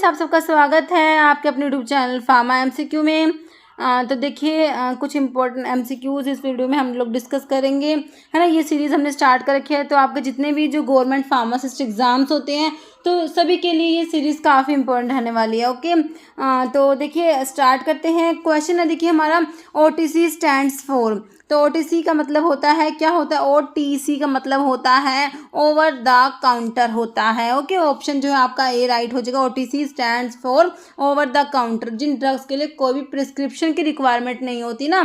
Friends, आप सबका स्वागत है आपके अपने यूट्यूब चैनल फार्मा एमसीक्यू में। तो देखिए कुछ इंपॉर्टेंट एमसीक्यूज़ इस वीडियो में हम लोग डिस्कस करेंगे, है ना। ये सीरीज़ हमने स्टार्ट कर रखी है, तो आपके जितने भी जो गवर्नमेंट फार्मासिस्ट एग्ज़ाम्स होते हैं तो सभी के लिए ये सीरीज़ काफ़ी इंपॉर्टेंट रहने वाली है। ओके, तो देखिए स्टार्ट करते हैं। क्वेश्चन है देखिए हमारा, ओटीसी स्टैंड्स फॉर। तो ओटीसी का मतलब होता है, क्या होता है? ओटीसी का मतलब होता है ओवर द काउंटर होता है। ओके, ऑप्शन जो है आपका ए राइट हो जाएगा। OTC stands for over the counter. जिन ड्रग्स के लिए कोई भी प्रिस्क्रिप्शन की रिक्वायरमेंट नहीं होती ना,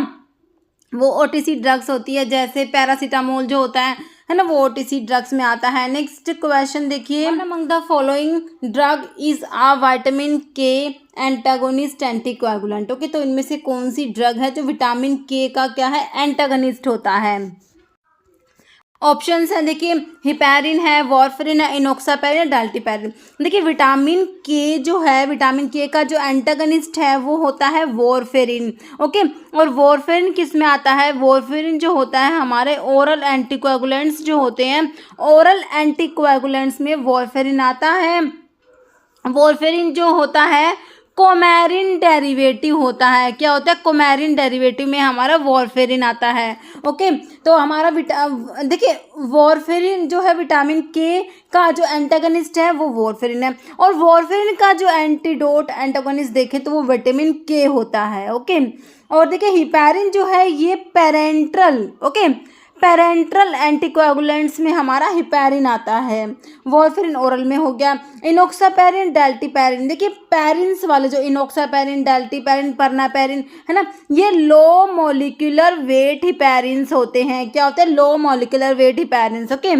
वो ओटीसी ड्रग्स होती है। जैसे पैरासीटामोल जो होता है ना, वो ओटीसी ड्रग्स में आता है। नेक्स्ट क्वेश्चन देखिए, one among the following drug is a vitamin के एंटागोनिस्ट एंटीकोएगुलेंट। ओके, तो इनमें से कौन सी ड्रग है जो विटामिन के का क्या है? एंटागनिस्ट होता है। ऑप्शंस हैं देखिए, हिपैरिन है, वॉरफेरिन है, इनोक्सापैरिन है, डाल्टीपैरिन। देखिए विटामिन के जो है, विटामिन के का जो एंटागनिस्ट है वो होता है वॉरफेरिन। ओके, और वॉरफेरिन किस में आता है? वॉरफेरिन जो होता है हमारे ओरल एंटीकोएगुलेंट्स जो होते हैं, ओरल एंटीकोएगुलेंट्स में वॉरफेरिन आता है। वॉरफेरिन जो होता है कोमेरिन डेरिवेटिव होता है। क्या होता है? कोमेरिन डेरिवेटिव में हमारा वॉरफेरिन आता है। ओके, तो हमारा देखिए वॉरफेरिन जो है विटामिन के का जो एंटागनिस्ट है वो वॉरफेरिन है, और वॉरफेरिन का जो एंटीडोट एंटागनिस्ट देखें तो वो विटामिन के होता है। ओके, और देखिए हिपैरिन जो है ये पेरेंट्रल, ओके, पेरेंट्रल एंटीकोएगुलेंट्स में हमारा हिपैरिन आता है। वॉरफेरिन ओरल में हो गया। इनोक्सापैरिन, डाल्टीपैरिन। देखिए पैरिन्स वाले जो इनोक्सापैरिन, डाल्टीपैरिन, परनापैरिन है ना, ये लो मॉलिक्यूलर वेट हिपैरिन्स होते हैं। क्या होते हैं? Low molecular weight heparins. Okay,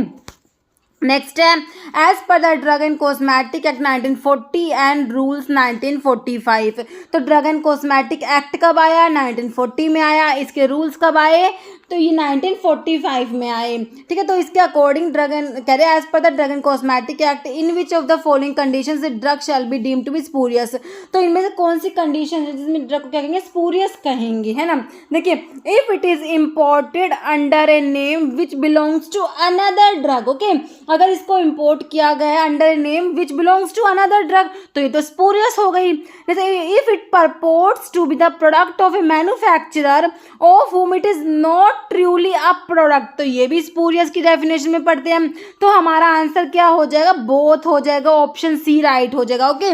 next है, as per the drug and cosmetic act 1940 and rules 1945। तो ड्रग एंड कॉस्मेटिक एक्ट कब आया? 1940 में आया। इसके रूल्स कब आए? तो ये 1945 में आए। ठीक है, तो इसके अकॉर्डिंग ड्रग एंड कह रहे हैं, as per the drug and cosmetic act in which of the following conditions the drug shall be deemed to be spurious. तो इनमें से कौन सी कंडीशन है जिसमें ड्रग को क्या कहेंगे? स्पूरियस कहेंगे, है ना। देखिए, if it is imported under a name which belongs to another drug. Okay, अगर इसको इंपोर्ट किया गया under a name which belongs to another drug तो ये तो स्पूरियस हो गई। जैसे if it purports to be the product of a manufacturer of whom it is not truly a product, तो ये भी स्पूरियस की डेफिनेशन में पढ़ते हैं। तो हमारा आंसर क्या हो जाएगा? बोथ हो जाएगा। ऑप्शन सी राइट हो जाएगा। ओके,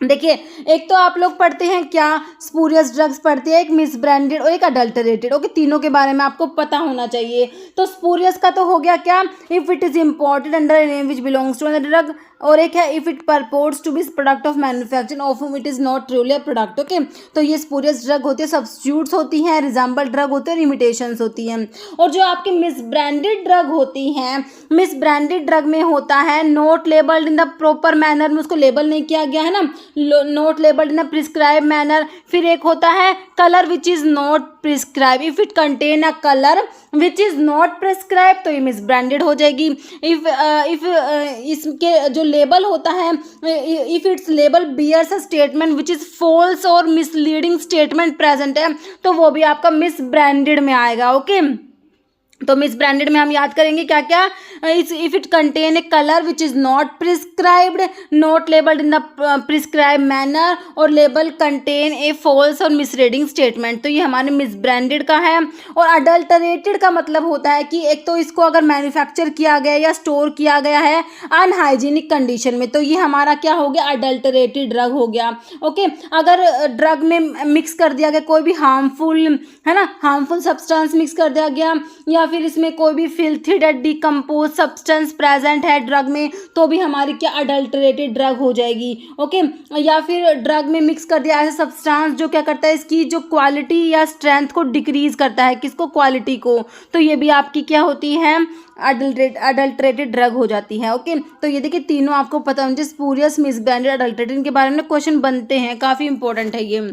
देखिए एक तो आप लोग पढ़ते हैं क्या? स्पूरियस ड्रग्स पढ़ते हैं, एक मिसब्रांडेड और एक अडल्टरेटेड। ओके, तीनों के बारे में आपको पता होना चाहिए। तो स्पूरियस का तो हो गया क्या? If it is imported under a name which belongs to another drug, और एक है if it purports to be product of manufacturing of whom it is not truly a product. Okay, तो ये स्पूरियस ड्रग होती है, substitutes होती हैं, resemble drug होते हैं और इमिटेशंस होती हैं। और जो आपकी मिसब्रांडेड ड्रग होती हैं, मिसब्रांडेड ड्रग में होता है note labelled in the proper manner, में उसको लेबल नहीं किया गया है ना, नोट लेबल्ड इन अ प्रिस्क्राइब मैनर। फिर एक होता है colour which is not prescribe, if it contain a colour which is not prescribe तो ये मिसब्रांडेड हो जाएगी। इफ इसके जो लेबल होता है, if its label bears a statement which is false और मिसलीडिंग स्टेटमेंट प्रेजेंट है तो वो भी आपका मिसब्रांडेड में आएगा। ओके, तो मिस ब्रांडेड में हम याद करेंगे क्या क्या? If it contain a colour which is not prescribed, not labelled in the prescribe manner, और लेबल कंटेन ए फॉल्स और मिसरीडिंग स्टेटमेंट, तो ये हमारे मिस ब्रांडेड का है। और अडल्टरेटेड का मतलब होता है कि एक तो इसको अगर मैन्युफैक्चर किया गया या स्टोर किया गया है अनहाइजीनिक कंडीशन में, तो ये हमारा क्या हो गया? अडल्टरेटेड ड्रग हो गया। ओके, अगर ड्रग में मिक्स कर दिया गया कोई भी हार्मफुल, है ना, हार्मफुल सब्सटेंस मिक्स कर दिया गया, या फिर इसमें कोई भी filthy dead decompose substance present है ड्रग में, तो भी हमारी क्या? अडल्टरेटेड ड्रग हो जाएगी। ओके, या फिर ड्रग में मिक्स कर दिया ऐसा सब्सटेंस जो क्या करता है? इसकी जो क्वालिटी या स्ट्रेंथ को डिक्रीज करता है, किसको? क्वालिटी को, तो ये भी आपकी क्या होती है? अडल्टरेटेड ड्रग हो जाती है। ओके, तो ये देखिए तीनों आपको पता होना चाहिए, स्पूरियस, मिसब्रांडेड, अडल्टरेटेड के बारे में क्वेश्चन बनते हैं, काफ़ी इंपॉर्टेंट है ये।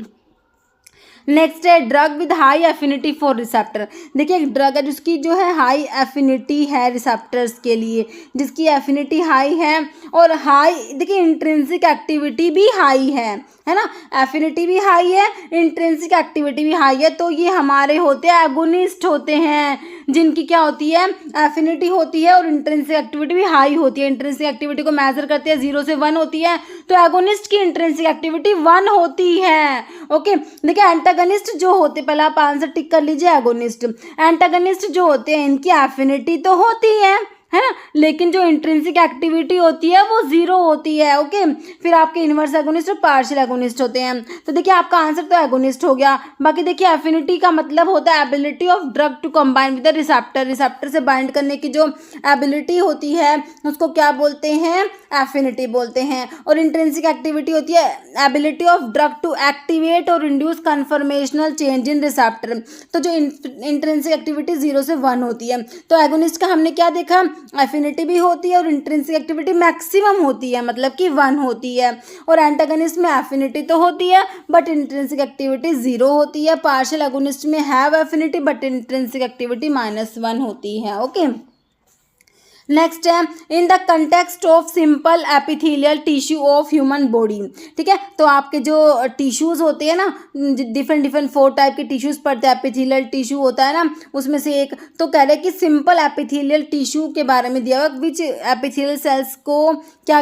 नेक्स्ट है drug with high affinity for receptor. देखिए एक ड्रग है जिसकी जो है हाई एफिनिटी है रिसेप्टर्स के लिए, जिसकी एफिनिटी हाई है और हाई, देखिए इंट्रिंसिक एक्टिविटी भी हाई है ना, एफिनिटी भी हाई है, इंट्रिंसिक एक्टिविटी भी हाई है, तो ये हमारे होते हैं एगोनिस्ट होते हैं। जिनकी क्या होती है, एफिनिटी होती है और इंट्रिंसिक एक्टिविटी भी हाई होती है। इंट्रिंसिक एक्टिविटी को मेजर करते हैं 0 से 1 होती है, तो एगोनिस्ट की इंट्रिंसिक एक्टिविटी 1 होती है। ओके, देखिए एंटागनिस्ट जो होते, पहले आप आंसर टिक कर लीजिए, एगोनिस्ट एंटागनिस्ट जो होते हैं इनकी एफिनिटी तो होती है ना, लेकिन जो इंट्रिंसिक एक्टिविटी होती है वो 0 होती है। ओके, फिर आपके इनवर्स एगोनिस्ट और पार्शियल एगोनिस्ट होते हैं। तो देखिए आपका आंसर तो एगोनिस्ट हो गया। बाकी देखिए एफिनिटी का मतलब होता है ability of drug to combine with the receptor, receptor से बाइंड करने की जो एबिलिटी होती है उसको क्या बोलते हैं, एफिनिटी बोलते हैं। और इंट्रिंसिक एक्टिविटी होती है ability of drug to activate और induce conformational change in receptor. तो जो इंट्रिंसिक एक्टिविटी 0 से 1 होती है। तो एगोनिस्ट का हमने क्या देखा, एफिनिटी भी होती है और इंट्रिंसिक एक्टिविटी मैक्सिमम होती है, मतलब कि 1 होती है। और एंटागनिस्ट में एफिनिटी तो होती है बट इंट्रिंसिक एक्टिविटी 0 होती है। पार्शियल एगोनिस्ट में have affinity but intrinsic activity -1 होती है। ओके, नेक्स्ट है in the context of simple epithelial tissue of human body. ठीक है, तो आपके जो टिश्यूज होते हैं ना, डिफरेंट 4 टाइप के टिश्यूज पड़ते हैं। एपिथेलियल टिश्यू होता है ना, उसमें से एक तो कह रहे हैं कि सिंपल एपिथेलियल टिश्यू के बारे में दिया हुआ, विच एपिथेलियल सेल्स को क्या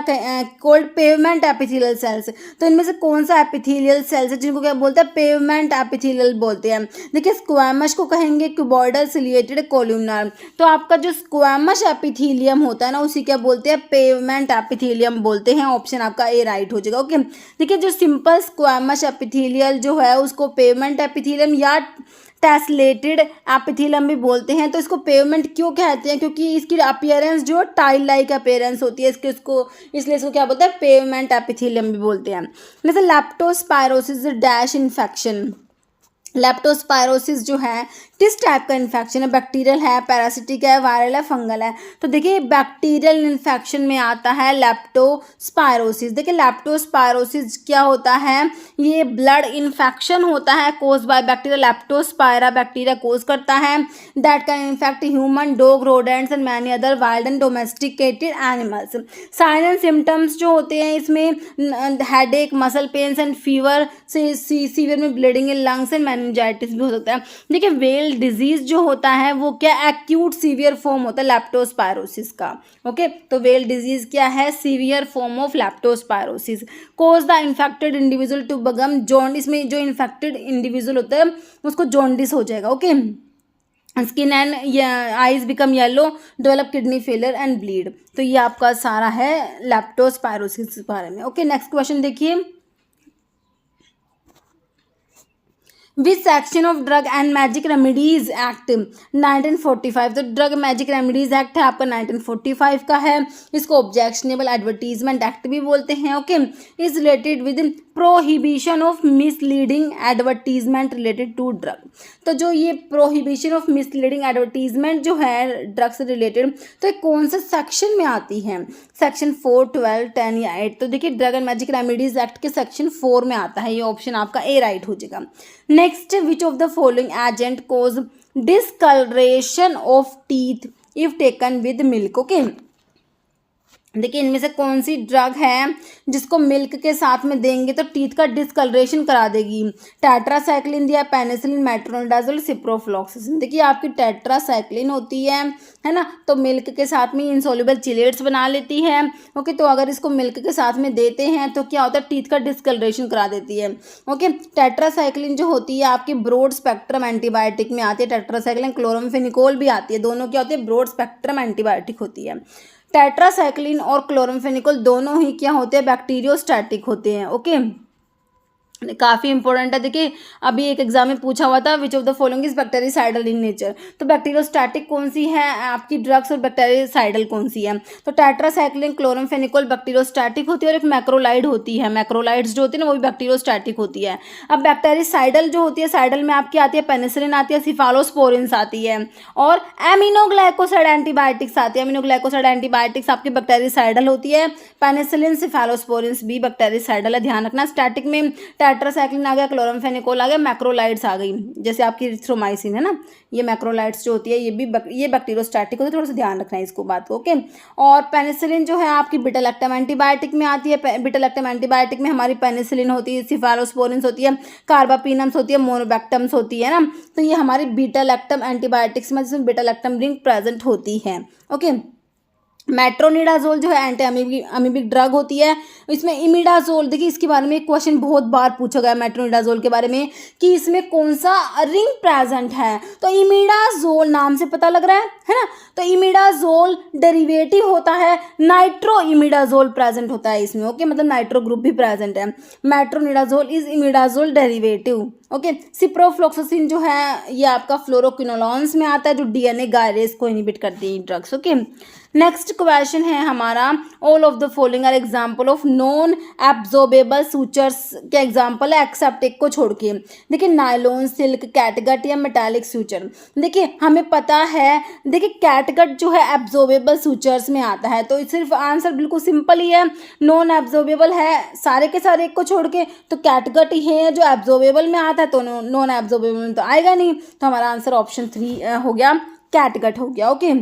कोल्ड पेवमेंट एपिथेलियल सेल्स। तो इनमें से कौन सा एपिथेलियल सेल्स है जिनको क्या बोलते हैं, पेवमेंट एपिथेलियल बोलते हैं। देखिए स्क्वैमस को कहेंगे क्यूबॉइडल सिलिएटेड कोल्यूमनार। तो आपका जो स्क्वैमस एपिथेलियम होता है ना उसी क्या बोलते हैं, पेवमेंट एपिथेलियम बोलते हैं। ऑप्शन आपका ए राइट हो जाएगा। ओके, देखिए जो सिंपल स्क्वैमस एपिथेलियल जो है उसको पेवमेंट एपिथेलियम या टेसलेटेड एपिथेलियम भी बोलते हैं। तो इसको पेवमेंट क्यों कहते हैं, क्योंकि इसकी अपीयरेंस जो टाइल लाइक अपीयरेंस होती है इसलिए इसको क्या बोलते हैं, पेवमेंट एपिथेलियम भी बोलते हैं। जैसे लैप्टोस्पायरोसिस डैश इन्फेक्शन, लेप्टोस्पायरोसिस जो है किस टाइप का इन्फेक्शन है, बैक्टीरियल है, पैरासिटिक है, वायरल है, फंगल है। तो देखिए बैक्टीरियल इन्फेक्शन में आता है लेप्टोस्पायरोसिस। देखिए लेप्टोस्पायरोसिस क्या होता है, ये ब्लड इन्फेक्शन होता है cause by bacteria, leptospira bacteria cause करता है, that can infect human, dog, rodents and many other wild and domesticated animals. Sign and symptoms जो होते हैं इसमें headache, muscle pains and fever से सीवियर में bleeding in lungs and meningitis भी हो सकता है। देखिए वेल डिजीज जो होता है वो क्या एक्यूट सीवियर फॉर्म होता है लेप्टोस्पायरोसिस का। ओके, तो वेल डिजीज क्या है, severe form of leptospirosis. Cause the infected individual to become jaundice, में जो इन्फेक्टेड इंडिविजुअल होता है उसको जॉन्डिस हो जाएगा। Okay, skin and eyes become yellow, develop kidney failure and bleed. तो ये आपका सारा है लेप्टोस्पायरोसिस के बारे में। ओके, नेक्स्ट क्वेश्चन देखिए, which section of drug and magic remedies act 1945। तो ड्रग मैजिक रेमेडीज एक्ट है आपका 1945 का है। इसको ऑब्जेक्शनेबल एडवर्टीजमेंट एक्ट भी बोलते हैं। Okay, is related with prohibition of misleading advertisement related to drug. तो जो ये प्रोहिबिशन ऑफ मिसलीडिंग एडवर्टीजमेंट जो है ड्रग से रिलेटेड, तो ये कौन से सेक्शन में आती है, सेक्शन 4, 12, 10 या 8। तो देखिए drug and magic remedies act के सेक्शन 4 में आता है। ये ऑप्शन आपका ए राइट हो जाएगा। Next, which of the following agent cause discolouration of teeth if taken with milk. Okay, देखिए इनमें से कौन सी ड्रग है जिसको मिल्क के साथ में देंगे तो टीथ का डिसकलरेशन करा देगी। टेट्रासाइक्लिन दिया, पेनिसिलिन, मेट्रोनिडाजोल, सिप्रोफ्लॉक्सासिन। देखिए आपकी टेट्रासाइक्लिन होती है ना, तो मिल्क के साथ में इंसॉल्युबल चिलेट्स बना लेती है। ओके, तो अगर इसको मिल्क के साथ में देते हैं तो क्या होता है, टीथ का डिसकलरेशन करा देती है। ओके, टेट्रासाइक्लिन जो होती है आपकी ब्रॉड स्पेक्ट्रम एंटीबायोटिक में आती है। टेट्रासाइक्लिन क्लोरामफेनिकोल भी आती है, दोनों क्या होती है, ब्रॉड स्पेक्ट्रम एंटीबायोटिक होती है। टेट्रासाइक्लिन और क्लोरामफेनिकोल दोनों ही क्या होते हैं, बैक्टीरियोस्टैटिक होते हैं। ओके, काफ़ी इंपॉर्टेंट है। देखिए अभी एक एग्जाम में पूछा हुआ था, विच of the following is bactericidal in nature. तो बैक्टीरियोस्टैटिक कौन सी है आपकी ड्रग्स और बैक्टीरिसाइडल कौन सी है। तो टेट्रासाइक्लिन, क्लोरामफेनिकोल बैक्टीरियोस्टैटिक होती है और एक मैक्रोलाइड होती है। मैक्रोलाइड्स जो होती है ना वो भी बैक्टीरियोस्टैटिक होती है। अब बैक्टीरिसाइडल जो होती है, साइडल में आपकी आती है पेनिसिलिन आती है, सिफालोस्पोरिन्स आती है और एमिनोग्लाइकोसाइड एंटीबायोटिक्स आती है। एमिनोग्लाइकोसाइड एंटीबायोटिक्स आपकी बैक्टीरिसाइडल होती है। पेनिसिलिन, सिफालोस्पोरिन्स भी बैक्टीरिसाइडल है, ध्यान रखना। स्टैटिक में टेट्रासाइक्लिन आ गया, क्लोरामफेनिकोल आ गया, मैक्रोलाइड्स आ गई, जैसे आपकी इरिथ्रोमाइसिन है ना, ये मैक्रोलाइड्स जो होती है ये बैक्टीरियोस्टैटिक होती है, थोड़ा सा ध्यान रखना है इसको बात को, ओके। और पेनिसिलिन जो है आपकी बीटा लैक्टम एंटीबायोटिक में आती है। बीटा लैक्टम एंटीबायोटिक में हमारी पेनिसिलिन होती है, सिफालोस्पोरिन्स होती है, कार्बापिनम्स होती है, मोनोबैक्टम्स होती है ना, तो ये हमारी बीटा लैक्टम एंटीबायोटिक्स में जिसमें बीटा लैक्टम रिंग प्रेजेंट होती है, ओके। मेट्रोनिडाजोल जो है एंटी अमीबिक ड्रग होती है। इसमें इमिडाजोल, देखिए इसके बारे में एक क्वेश्चन बहुत बार पूछा गया मेट्रोनिडाजोल के बारे में कि इसमें कौन सा रिंग प्रेजेंट है, तो इमिडाजोल नाम से पता लग रहा है ना, तो इमिडाजोल डेरिवेटिव होता है, नाइट्रो इमिडाजोल प्रेजेंट होता है इसमें, ओके, मतलब नाइट्रो ग्रुप भी प्रेजेंट है। Metronidazole is imidazole derivative, okay. Ciprofloxacin जो है ये आपका फ्लोरोक्विनोलॉन्स में आता है, जो डीएनए गायरेज को इनहिबिट करती है ड्रग्स, ओके। नेक्स्ट क्वेश्चन है हमारा, all of the following are example of non absorbable sutures के एग्जाम्पल है एक्सेप्ट एक को छोड़ के। देखिए नायलॉन, सिल्क, कैटगट या मेटालिक सूचर। देखिए हमें पता है, देखिए कैटगट जो है एब्जॉर्बेबल सूचर्स में आता है, तो सिर्फ आंसर बिल्कुल सिंपल ही है, नॉन एब्जॉर्बेबल है सारे के सारे एक को छोड़ के, तो कैटगट ही है जो एब्जॉर्बेबल में आता है, तो नॉन एब्जॉर्बेबल में तो आएगा नहीं, तो हमारा आंसर ऑप्शन 3 हो गया, कैटगट हो गया, ओके।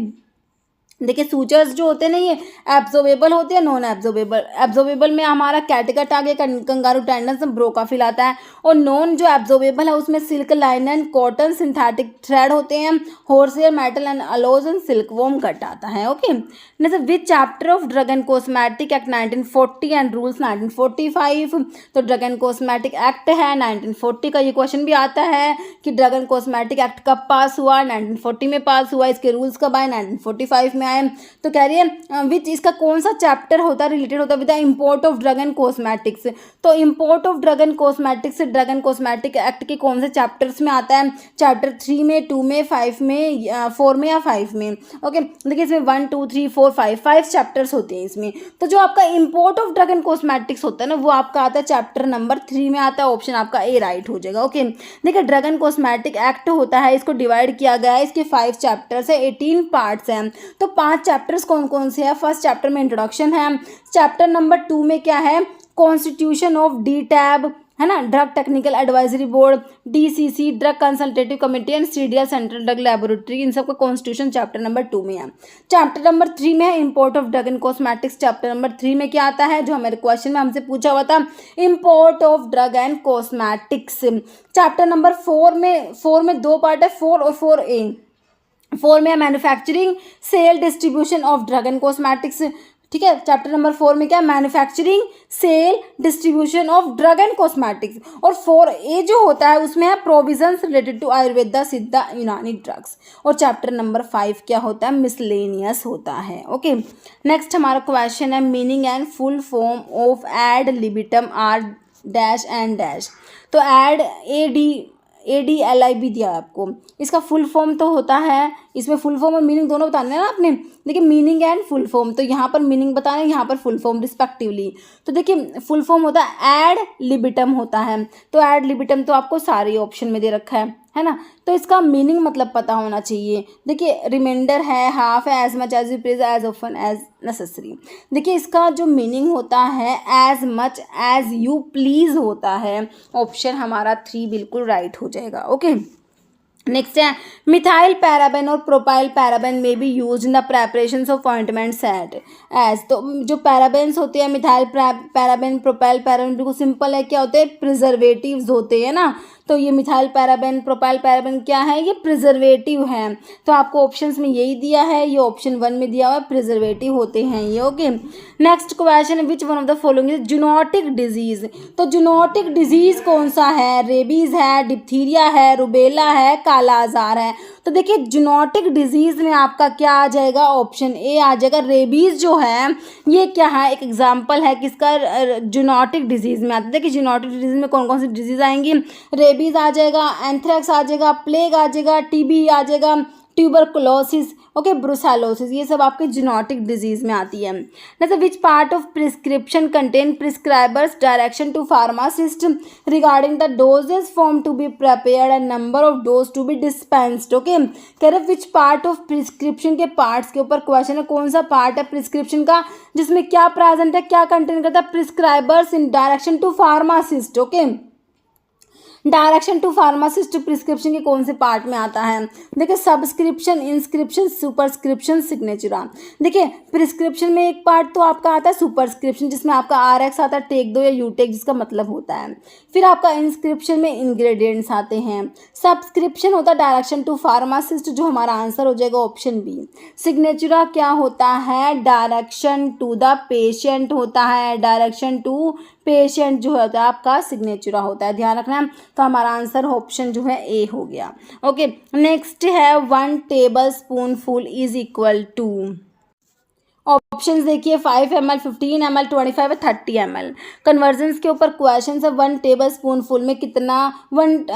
देखिए सूचर्स जो होते हैं ना ये एब्जॉर्बेबल होते हैं, नॉन एब्जॉर्बेबल। एब्जॉर्बेबल में हमारा कैटगट आ गया, कंगारू टेंडन्स, ब्रोकाफिल आता है, और नॉन जो एब्जॉर्बेबल है उसमें silk, linen, cotton, synthetic thread होते हैं, horsehair, metal and alloys and silkworm gut आता है, ओके। जैसे which chapter of drug and cosmetic act 1940 and rules 1945, तो ड्रग एंड कॉस्मेटिक एक्ट है 1940 का, ये क्वेश्चन भी आता है कि ड्रग एंड कॉस्मेटिक एक्ट कब पास हुआ, 1940 में पास हुआ, इसके रूल्स कब आए, 1945 में। तो कह रही है विच इसका कौन सा चैप्टर होता है, रिलेटेड होता है with the import of drug and cosmetics, तो import of drug and cosmetics drug and cosmetic act के कौन से चैप्टर्स में आता है, चैप्टर 3 में, 2 में, 5 में, 4 में या 5 में, ओके। देखिए इसमें 1 2 3 4 5 चैप्टर्स होते हैं इसमें, तो जो आपका import of drug and cosmetics होता है ना वो आपका आता है चैप्टर नंबर 3 में आता है, ऑप्शन आपका ए राइट हो जाएगा, ओके। देखिए ड्रग एंड कॉस्मेटिक एक्ट होता है, इसको डिवाइड किया गया है, इसके 5 चैप्टर्स है, 18 पार्ट्स हैं, तो 5 चैप्टर्स कौन कौन से हैं। फर्स्ट चैप्टर में इंट्रोडक्शन है, चैप्टर नंबर 2 में क्या है, कॉन्स्टिट्यूशन ऑफ डी टैब है ना, drug technical advisory board, DCC drug consultative committee and CDL central drug laboratory, इन सबका कॉन्स्टिट्यूशन चैप्टर नंबर 2 में है। चैप्टर नंबर 3 में है import of drug and cosmetics, chapter number 3 में क्या आता है जो हमारे क्वेश्चन में हमसे पूछा हुआ था, import of drug and cosmetics. Chapter number 4 में 2 पार्ट है, 4 और 4A। 4 में है manufacturing, sale, distribution of drug and cosmetics, ठीक है। चैप्टर नंबर 4 में क्या है, manufacturing, sale, distribution of drug and cosmetics, और 4A जो होता है उसमें है प्रोविजंस रिलेटेड टू आयुर्वेदा, सिद्धा, यूनानी ड्रग्स, और चैप्टर नंबर 5 क्या होता है, मिसलेनियस होता है, ओके। नेक्स्ट हमारा क्वेश्चन है meaning and full form of ad libitum are dash and dash, तो एड ADLIB दिया आपको, इसका फुल फॉर्म तो होता है, इसमें फुल फॉर्म और मीनिंग दोनों बताने हैं ना आपने। देखिए मीनिंग एंड फुल फॉर्म, तो यहाँ पर मीनिंग बताना है, यहाँ पर फुल फॉर्म रिस्पेक्टिवली। तो देखिए फुल फॉर्म होता है एड लिबिटम होता है, तो एड लिबिटम तो आपको सारे ऑप्शन में दे रखा है ना, तो इसका मीनिंग मतलब पता होना चाहिए। देखिए रिमाइंडर है, हाफ है, as much as you please, as often as necessary. देखिए इसका जो मीनिंग होता है as much as you please होता है, ऑप्शन हमारा 3 बिल्कुल राइट हो जाएगा, ओके। नेक्स्ट है मिथाइल पैराबेन और propyl paraben may be use in the preparation of ointments as, तो जो पैराबेन्स होते हैं, मिथाइल पैराबेन, प्रोपाइल पैराबेन, बिल्कुल सिंपल है, क्या होते हैं, प्रिजर्वेटिव्स होते हैं ना, तो ये मिथाइल पैराबेन, प्रोपाइल पैराबेन क्या है, ये प्रिजर्वेटिव हैं, तो आपको ऑप्शंस में यही दिया है, ये ऑप्शन 1 में दिया हुआ है, प्रिजर्वेटिव होते हैं ये, ओके। नेक्स्ट क्वेश्चन है which one of the following is zoonotic disease, तो जूनोटिक डिजीज कौन सा है, रेबीज है, डिप्थीरिया है, रुबेला है, काला आजार है। तो देखिए जूनोटिक डिजीज में आपका क्या आ जाएगा, ऑप्शन ए आ जाएगा, रेबीज जो है ये क्या है, एक एग्जांपल है किसका, जूनोटिक डिजीज में आता है। देखिए जूनोटिक डिजीज में कौन कौन सी डिजीज आएंगी, रेबीज आ जाएगा, एंथ्रेक्स आ जाएगा, प्लेग आ जाएगा, TB आ जाएगा, ट्यूबरकुलोसिस, ओके, ब्रुसेलोसिस, ये सब आपके जूनोटिक डिजीज में आती है। जैसे which part of prescription contain prescriber's direction to pharmacist regarding the doses form to be prepared and number of dose to be dispensed, okay. कह रहे विच पार्ट ऑफ प्रिस्क्रिप्शन के पार्ट्स के ऊपर question है, कौन सा पार्ट है prescription का जिसमें क्या प्रेजेंट है, क्या कंटेन करता है, prescriber's in direction to pharmacist, okay. Direction to pharmacist prescription के कौन से पार्ट में आता है? देखिए सब्सक्रिप्शन, इंस्क्रिप्शन, सुपरस्क्रिप्शन, सिग्नेचर। देखिए प्रिस्क्रिप्शन में एक पार्ट तो आपका आता है सुपरस्क्रिप्शन, जिसमें आपका RX आता है, टेक दो या यू टेक, जिसका मतलब होता है। फिर आपका इंस्क्रिप्शन में इंग्रेडिएंट्स आते हैं। सब्सक्रिप्शन होता है डायरेक्शन टू फार्मासिस्ट, जो हमारा आंसर हो जाएगा ऑप्शन बी। सिग्नेचर क्या होता है? डायरेक्शन टू द पेशेंट होता है। डायरेक्शन टू पेशेंट जो होता है आपका सिग्नेचर होता है, ध्यान रखना। तो हमारा आंसर ऑप्शन जो है ए हो गया। ओके, नेक्स्ट है 1 tablespoon full is equal to. Options देखिए 5 ml, 15 ml, 25 और 30 ml। कन्वर्जन्स के ऊपर क्वेश्चन है। 1 टेबल स्पून फुल में कितना, 1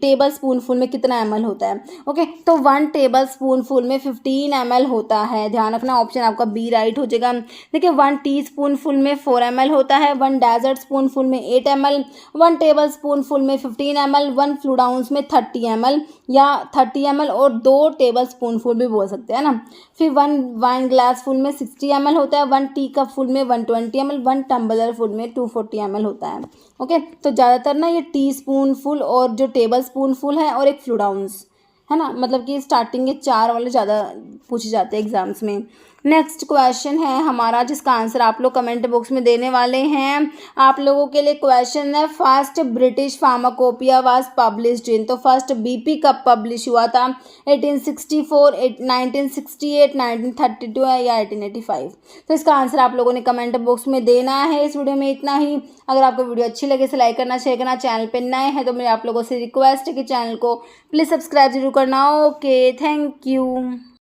टेबल स्पून फुल में कितना ml होता है? ओके, तो 1 टेबल स्पून फुल में 15 ml होता है, ध्यान रखना। ऑप्शन आपका बी राइट हो जाएगा। देखिए 1 टी स्पून फुल में 4 ml होता है, 1 डेजर्ट स्पून फुल में 8 ml, 1 टेबल स्पून फुल में 15 ml, 1 फ्लूइड आउंस में 30 ml या 30 ml और 2 टेबल स्पून फुल भी बोल सकते हैं ना। फिर 1 वाइन ग्लास फुल में 60 ml होता है, 1 टी कप फुल में 120 ml, 1 टम्बलर फुल में 240 ml होता है। ओके, तो ज़्यादातर ना ये टी स्पून फुल और जो टेबल स्पून फुल है और एक फ्लूइड आउंस है ना, मतलब कि स्टार्टिंग के 4 वाले ज़्यादा पूछे जाते हैं एग्जाम्स में। नेक्स्ट क्वेश्चन है हमारा, जिसका आंसर आप लोग कमेंट बॉक्स में देने वाले हैं। आप लोगों के लिए क्वेश्चन है, first British pharmacopoeia was published in. तो फर्स्ट BP कब पब्लिश हुआ था? 1864, 1968, 1932 या 1885? तो इसका आंसर आप लोगों ने कमेंट बॉक्स में देना है। इस वीडियो में इतना ही। अगर आपको वीडियो अच्छी लगे तो लाइक करना, शेयर करना। चैनल पर नए हैं तो मेरे आप लोगों से रिक्वेस्ट है कि चैनल को प्लीज़ सब्सक्राइब जरूर करना। Okay, thank you.